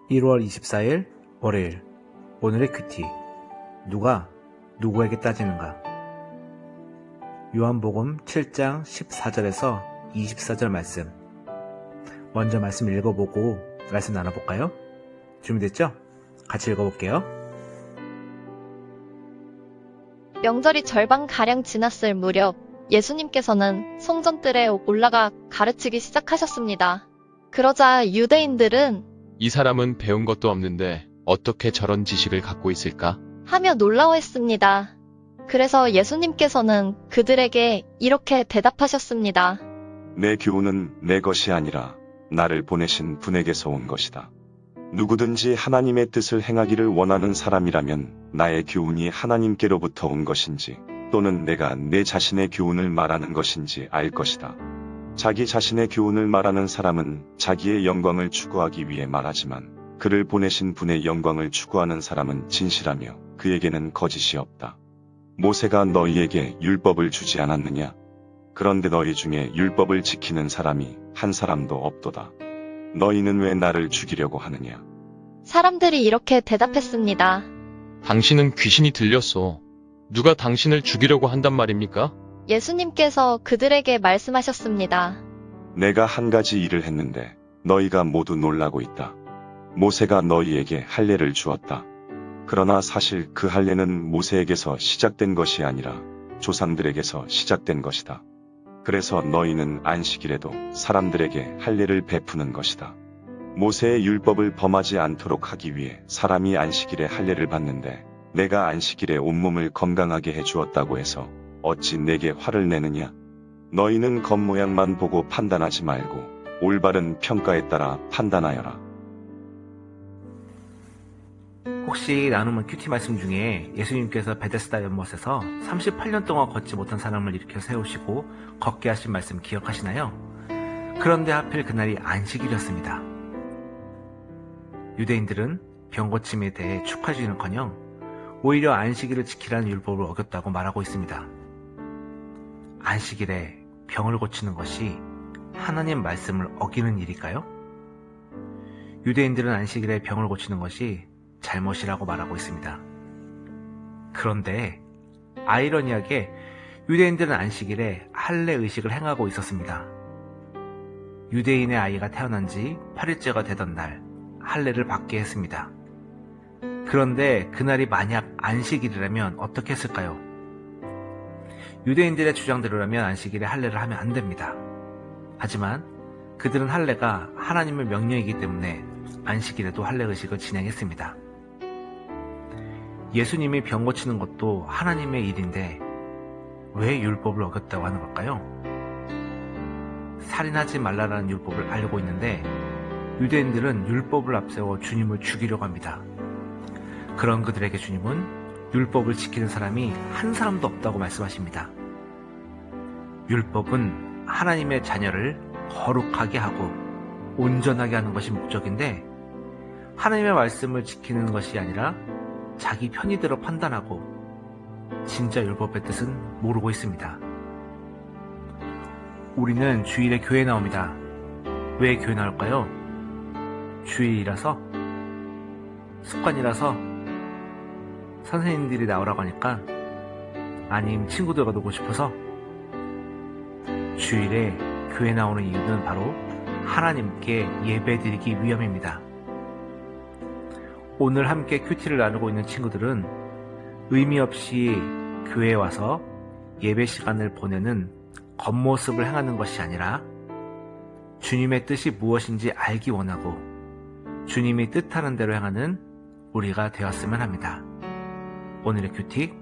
1월 24일 월요일. 오늘의 큐티. 누가 누구에게 따지는가? 요한복음 7장 14절에서 24절 말씀. 먼저 말씀 읽어보고 말씀 나눠볼까요? 준비됐죠? 같이 읽어볼게요. 명절이 절반가량 지났을 무렵 예수님께서는 성전뜰에 올라가 가르치기 시작하셨습니다. 그러자 유대인들은 이 사람은 배운 것도 없는데 어떻게 저런 지식을 갖고 있을까? 하며 놀라워했습니다. 그래서 예수님께서는 그들에게 이렇게 대답하셨습니다. 내 교훈은 내 것이 아니라 나를 보내신 분에게서 온 것이다. 누구든지 하나님의 뜻을 행하기를 원하는 사람이라면 나의 교훈이 하나님께로부터 온 것인지 또는 내가 내 자신의 교훈을 말하는 것인지 알 것이다. 자기 자신의 교훈을 말하는 사람은 자기의 영광을 추구하기 위해 말하지만 그를 보내신 분의 영광을 추구하는 사람은 진실하며 그에게는 거짓이 없다. 모세가 너희에게 율법을 주지 않았느냐? 그런데 너희 중에 율법을 지키는 사람이 한 사람도 없도다. 너희는 왜 나를 죽이려고 하느냐? 사람들이 이렇게 대답했습니다. 당신은 귀신이 들렸소. 누가 당신을 죽이려고 한단 말입니까? 예수님께서 그들에게 말씀하셨습니다. 내가 한 가지 일을 했는데 너희가 모두 놀라고 있다. 모세가 너희에게 할례를 주었다. 그러나 사실 그 할례는 모세에게서 시작된 것이 아니라 조상들에게서 시작된 것이다. 그래서 너희는 안식일에도 사람들에게 할례를 베푸는 것이다. 모세의 율법을 범하지 않도록 하기 위해 사람이 안식일에 할례를 받는데 내가 안식일에 온몸을 건강하게 해주었다고 해서 어찌 내게 화를 내느냐? 너희는 겉모양만 보고 판단하지 말고 올바른 평가에 따라 판단하여라. 혹시 나누면 큐티 말씀 중에 예수님께서 베데스다 연못에서 38년 동안 걷지 못한 사람을 일으켜 세우시고 걷게 하신 말씀 기억하시나요? 그런데 하필 그날이 안식일이었습니다. 유대인들은 병고침에 대해 축하해주기는커녕 오히려 안식일을 지키라는 율법을 어겼다고 말하고 있습니다. 안식일에 병을 고치는 것이 하나님 말씀을 어기는 일일까요? 유대인들은 안식일에 병을 고치는 것이 잘못이라고 말하고 있습니다. 그런데 아이러니하게 유대인들은 안식일에 할례 의식을 행하고 있었습니다. 유대인의 아이가 태어난 지 8일째가 되던 날 할례를 받게 했습니다. 그런데 그날이 만약 안식일이라면 어떻게 했을까요? 유대인들의 주장대로라면 안식일에 할례를 하면 안 됩니다. 하지만 그들은 할례가 하나님의 명령이기 때문에 안식일에도 할례 의식을 진행했습니다. 예수님이 병 고치는 것도 하나님의 일인데 왜 율법을 어겼다고 하는 걸까요? 살인하지 말라라는 율법을 알고 있는데 유대인들은 율법을 앞세워 주님을 죽이려고 합니다. 그런 그들에게 주님은 율법을 지키는 사람이 한 사람도 없다고 말씀하십니다. 율법은 하나님의 자녀를 거룩하게 하고 온전하게 하는 것이 목적인데 하나님의 말씀을 지키는 것이 아니라 자기 편의대로 판단하고 진짜 율법의 뜻은 모르고 있습니다. 우리는 주일에 교회 나옵니다. 왜 교회 나올까요? 주일이라서? 습관이라서? 선생님들이 나오라고 하니까? 아님 친구들과 놀고 싶어서? 주일에 교회 나오는 이유는 바로 하나님께 예배드리기 위함입니다. 오늘 함께 큐티를 나누고 있는 친구들은 의미 없이 교회에 와서 예배 시간을 보내는 겉모습을 행하는 것이 아니라 주님의 뜻이 무엇인지 알기 원하고 주님이 뜻하는 대로 행하는 우리가 되었으면 합니다. 오늘의 큐티